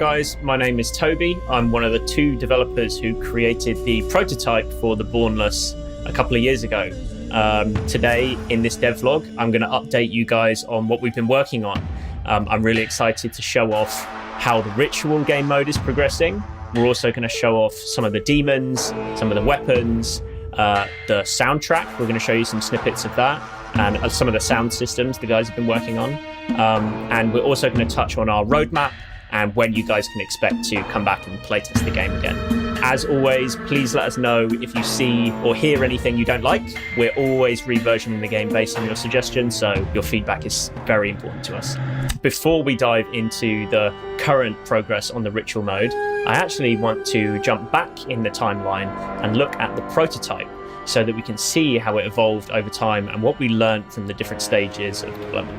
guys, my name is Toby. I'm one of the 2 developers who created the prototype for the Bornless a couple of years ago. Today in this devlog, I'm going to update you guys on what we've been working on. I'm really excited to show off how the ritual game mode is progressing. We're also going to show off some of the demons, some of the weapons, the soundtrack. We're going to show you some snippets of that and some of the sound systems the guys have been working on. And we're also going to touch on our roadmap and when you guys can expect to come back and playtest the game again. As always, please let us know if you see or hear anything you don't like. We're always reversioning the game based on your suggestions, so your feedback is very important to us. Before we dive into the current progress on the ritual mode, I actually want to jump back in the timeline and look at the prototype so that we can see how it evolved over time and what we learned from the different stages of development.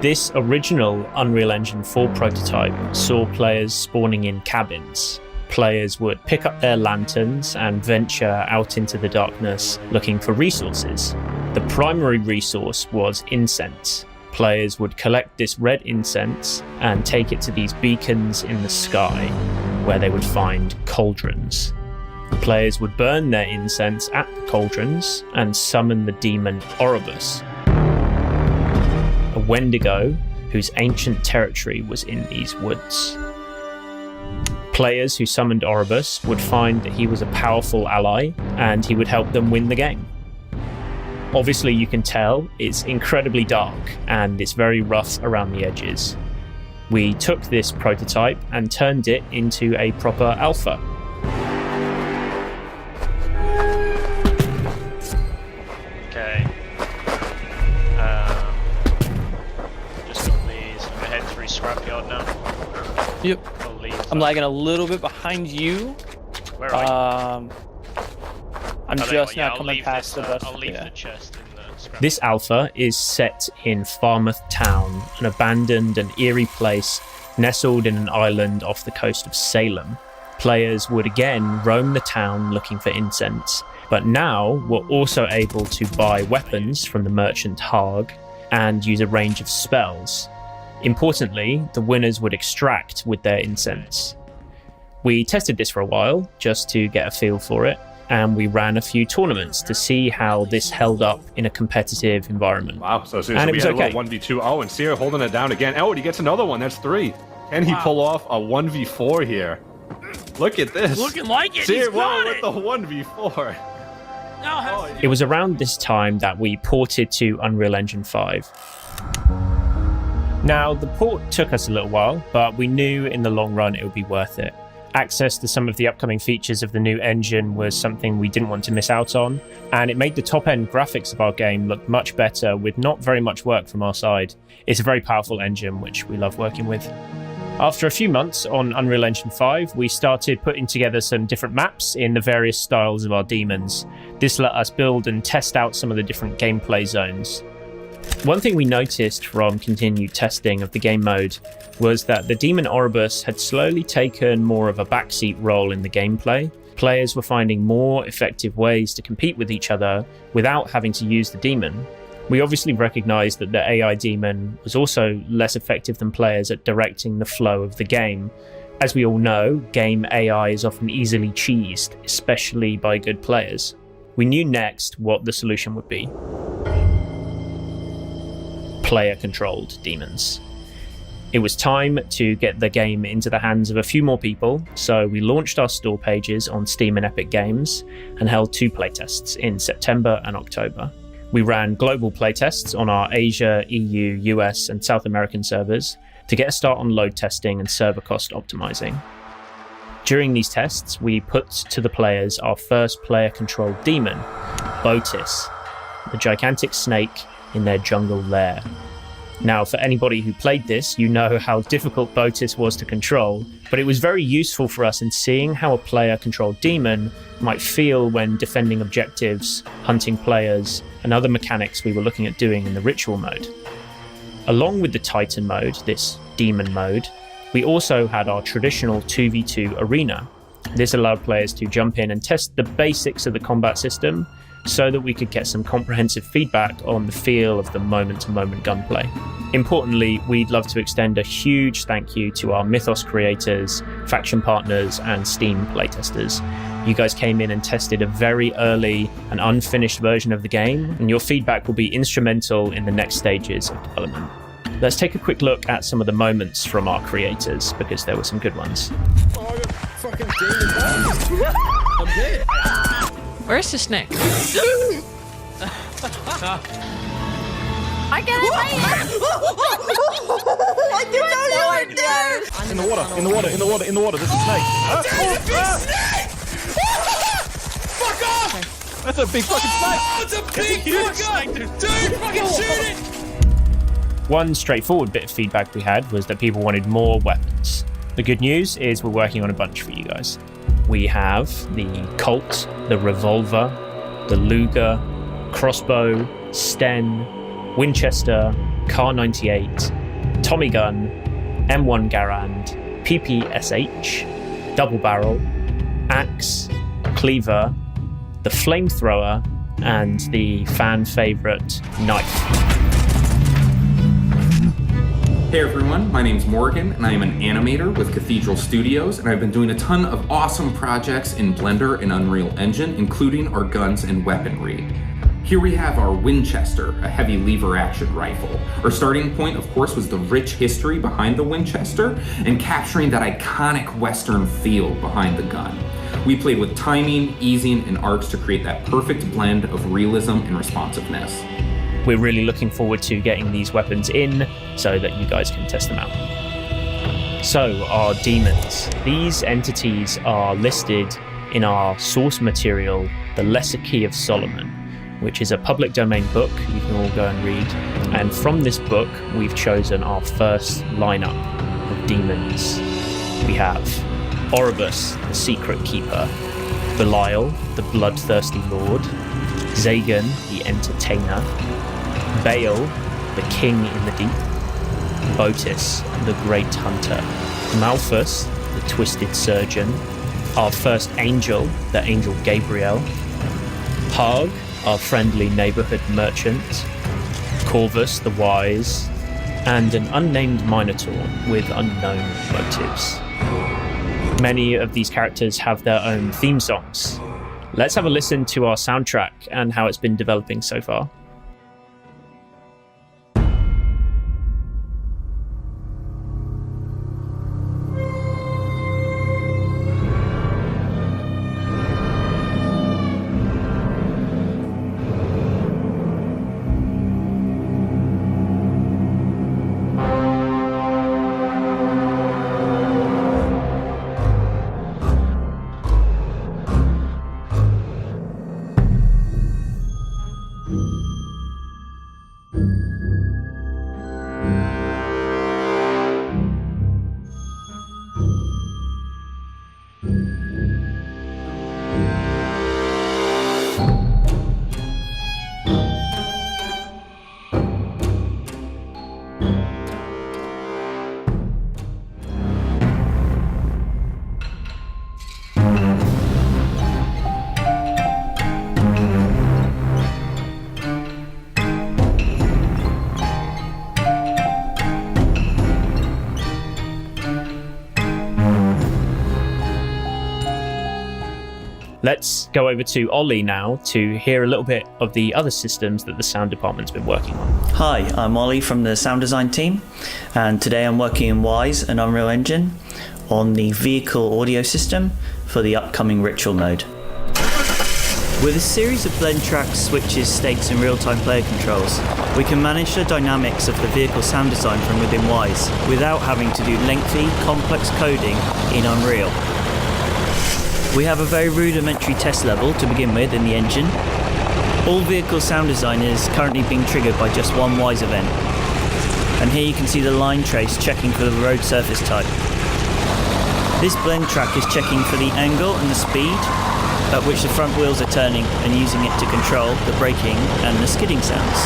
This original Unreal Engine 4 prototype saw players spawning in cabins. Players would pick up their lanterns and venture out into the darkness looking for resources. The primary resource was incense. Players would collect this red incense and take it to these beacons in the sky where they would find cauldrons. Players would burn their incense at the cauldrons and summon the demon Oribus, a Wendigo whose ancient territory was in these woods. Players who summoned Oribus would find that he was a powerful ally and he would help them win the game. Obviously, you can tell it's incredibly dark and it's very rough around the edges. We took this prototype and turned it into a proper alpha. Okay. Just on these. I'm gonna head through scrapyard now. Yep. I'm lagging a little bit behind you. Where are you? I'm just now coming past the bus. I'll leave the chest in the scrap. This alpha is set in Falmouth Town, an abandoned and eerie place nestled in an island off the coast of Salem. Players would again roam the town looking for incense, but now were also able to buy weapons from the merchant Harg and use a range of spells. Importantly, the winners would extract with their incense. We tested this for a while just to get a feel for it, and we ran a few tournaments to see how this held up in a competitive environment. Wow, so and it we was had okay. a 1v2. Oh, and Seer holding it down again. Oh, and he gets another one. That's 3. Can he pull off a 1v4 here? Look at this. Looking like it. Seer He's got with it. the 1v4. It was around this time that we ported to Unreal Engine 5. Now, the port took us a little while, but we knew in the long run it would be worth it. Access to some of the upcoming features of the new engine was something we didn't want to miss out on, and it made the top-end graphics of our game look much better with not very much work from our side. It's a very powerful engine, which we love working with. After a few months on Unreal Engine 5, we started putting together some different maps in the various styles of our demons. This let us build and test out some of the different gameplay zones. One thing we noticed from continued testing of the game mode was that the demon Oribus had slowly taken more of a backseat role in the gameplay. Players were finding more effective ways to compete with each other without having to use the demon. We obviously recognized that the AI demon was also less effective than players at directing the flow of the game. As we all know, game AI is often easily cheesed, especially by good players. We knew next what the solution would be. Player-controlled demons. It was time to get the game into the hands of a few more people, so we launched our store pages on Steam and Epic Games and held 2 playtests in September and October. We ran global playtests on our Asia, EU, US, and South American servers to get a start on load testing and server cost optimizing. During these tests, we put to the players our first player-controlled demon, Botis, the gigantic snake in their jungle lair. Now, for anybody who played this, you know how difficult Botis was to control, but it was very useful for us in seeing how a player-controlled demon might feel when defending objectives, hunting players, and other mechanics we were looking at doing in the ritual mode. Along with the Titan mode, this demon mode, we also had our traditional 2v2 arena. This allowed players to jump in and test the basics of the combat system, so that we could get some comprehensive feedback on the feel of the moment-to-moment gunplay. Importantly, we'd love to extend a huge thank you to our Mythos creators, faction partners, and Steam playtesters. You guys came in and tested a very early and unfinished version of the game, and your feedback will be instrumental in the next stages of development. Let's take a quick look at some of the moments from our creators, because there were some good ones. Oh, I got fucking dead. I'm dead. Where's the snake? I get it! I did not even In the water. There's a snake. Snake! Fuck off! That's a big fucking snake. Oh, it's a big fucker! Dude, fucking shoot it! One straightforward bit of feedback we had was that people wanted more weapons. The good news is we're working on a bunch for you guys. We have the Colt, the revolver, the Luger, crossbow, Sten, Winchester, Kar 98, Tommy gun, M1 Garand, PPSH, double barrel, axe, cleaver, the flamethrower, and the fan favorite knife. Hey everyone, my name's Morgan and I am an animator with Cathedral Studios, and I've been doing a ton of awesome projects in Blender and Unreal Engine, including our guns and weaponry. Here we have our Winchester, a heavy lever action rifle. Our starting point, of course, was the rich history behind the Winchester and capturing that iconic Western feel behind the gun. We played with timing, easing, and arcs to create that perfect blend of realism and responsiveness. We're really looking forward to getting these weapons in so that you guys can test them out. So, our demons. These entities are listed in our source material, The Lesser Key of Solomon, which is a public domain book you can all go and read. And from this book, we've chosen our first lineup of demons. We have Oribus, the Secret Keeper, Belial, the Bloodthirsty Lord, Zagan, the Entertainer, Baal, the King in the Deep, Botis, the Great Hunter, Malphus, the Twisted Surgeon, our first angel, the Angel Gabriel, Harg, our friendly neighborhood merchant, Corvus, the Wise, and an unnamed Minotaur with unknown motives. Many of these characters have their own theme songs. Let's have a listen to our soundtrack and how it's been developing so far. Let's go over to Ollie now to hear a little bit of the other systems that the sound department's been working on. Hi, I'm Ollie from the sound design team, and today I'm working in Wise and Unreal Engine on the vehicle audio system for the upcoming Ritual mode. With a series of blend tracks, switches, states and real-time player controls, we can manage the dynamics of the vehicle sound design from within Wise without having to do lengthy, complex coding in Unreal. We have a very rudimentary test level to begin with in the engine. All vehicle sound design is currently being triggered by just one Wise event. And here you can see the line trace checking for the road surface type. This blend track is checking for the angle and the speed at which the front wheels are turning and using it to control the braking and the skidding sounds.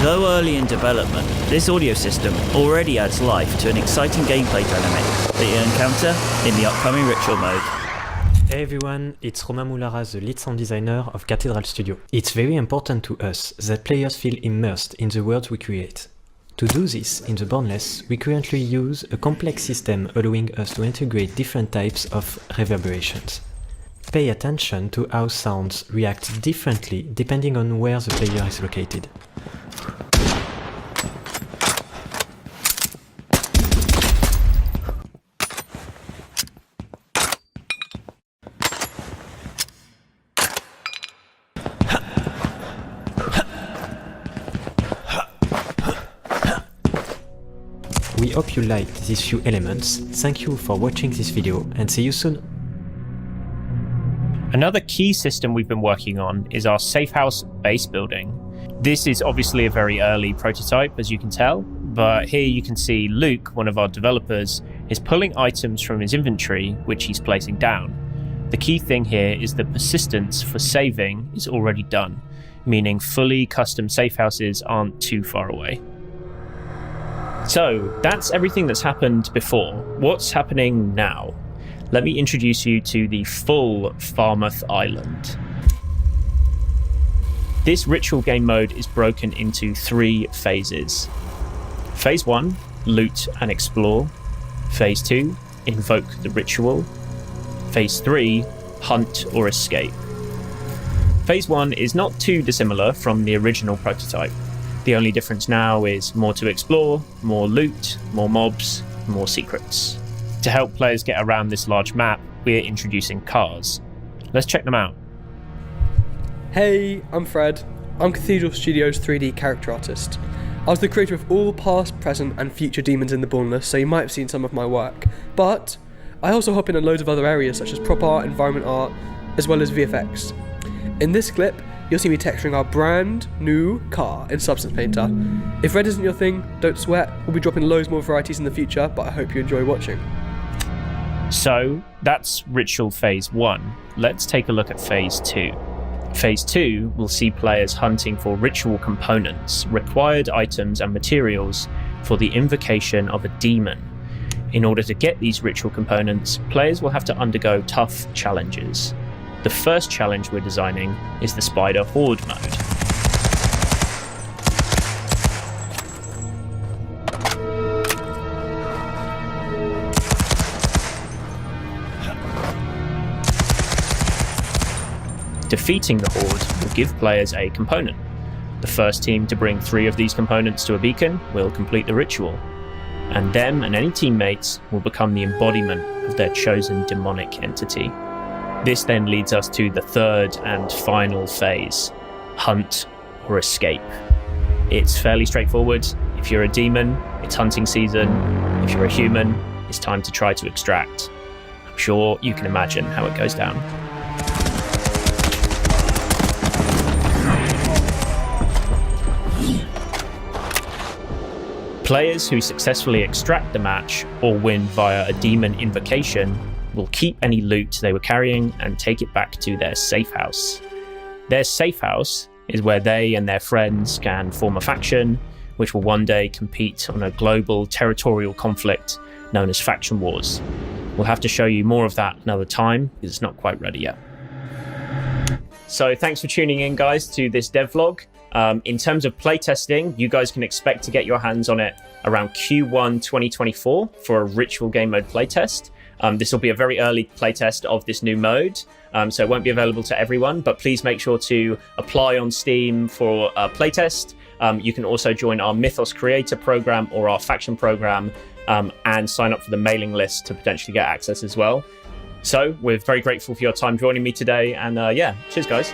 Though early in development, this audio system already adds life to an exciting gameplay dynamic that you'll encounter in the upcoming Ritual mode. Hey everyone, it's Romain Moulara, the lead sound designer of Cathedral Studio. It's very important to us that players feel immersed in the world we create. To do this in the Bornless, we currently use a complex system allowing us to integrate different types of reverberations. Pay attention to how sounds react differently depending on where the player is located. We hope you liked these few elements. Thank you for watching this video and see you soon. Another key system we've been working on is our safe house base building. This is obviously a very early prototype, as you can tell, but here you can see Luke, one of our developers, is pulling items from his inventory, which he's placing down. The key thing here is the persistence for saving is already done, meaning fully custom safe houses aren't too far away. So that's everything that's happened before. What's happening now? Let me introduce you to the full Falmouth Island. This ritual game mode is broken into 3 phases. Phase 1, loot and explore. Phase 2, invoke the ritual. Phase 3, hunt or escape. Phase 1 is not too dissimilar from the original prototype. The only difference now is more to explore, more loot, more mobs, more secrets. To help players get around this large map, we're introducing cars. Let's check them out. Hey, I'm Fred. I'm Cathedral Studios' 3D character artist. I was the creator of all past, present and future demons in the Bornless, so you might have seen some of my work. But I also hop in loads of other areas such as prop art, environment art, as well as VFX. In this clip, you'll see me texturing our brand new car in Substance Painter. If red isn't your thing, don't sweat. We'll be dropping loads more varieties in the future, but I hope you enjoy watching. So that's Ritual Phase 1. Let's take a look at Phase 2. Phase 2 will see players hunting for ritual components, required items and materials for the invocation of a demon. In order to get these ritual components, players will have to undergo tough challenges. The first challenge we're designing is the Spider Horde mode. Defeating the Horde will give players a component. The first team to bring 3 of these components to a beacon will complete the ritual, and them and any teammates will become the embodiment of their chosen demonic entity. This then leads us to the third and final phase, hunt or escape. It's fairly straightforward. If you're a demon, it's hunting season. If you're a human, it's time to try to extract. I'm sure you can imagine how it goes down. Players who successfully extract the match or win via a demon invocation will keep any loot they were carrying and take it back to their safe house. Their safe house is where they and their friends can form a faction, which will one day compete on a global territorial conflict known as faction wars. We'll have to show you more of that another time, because it's not quite ready yet. So thanks for tuning in, guys, to this devlog. In terms of playtesting, you guys can expect to get your hands on it around Q1 2024 for a ritual game mode playtest. This will be a very early playtest of this new mode, so it won't be available to everyone, but please make sure to apply on Steam for a playtest. You can also join our Mythos Creator program or our faction program and sign up for the mailing list to potentially get access as well. So we're very grateful for your time joining me today, and yeah, cheers guys.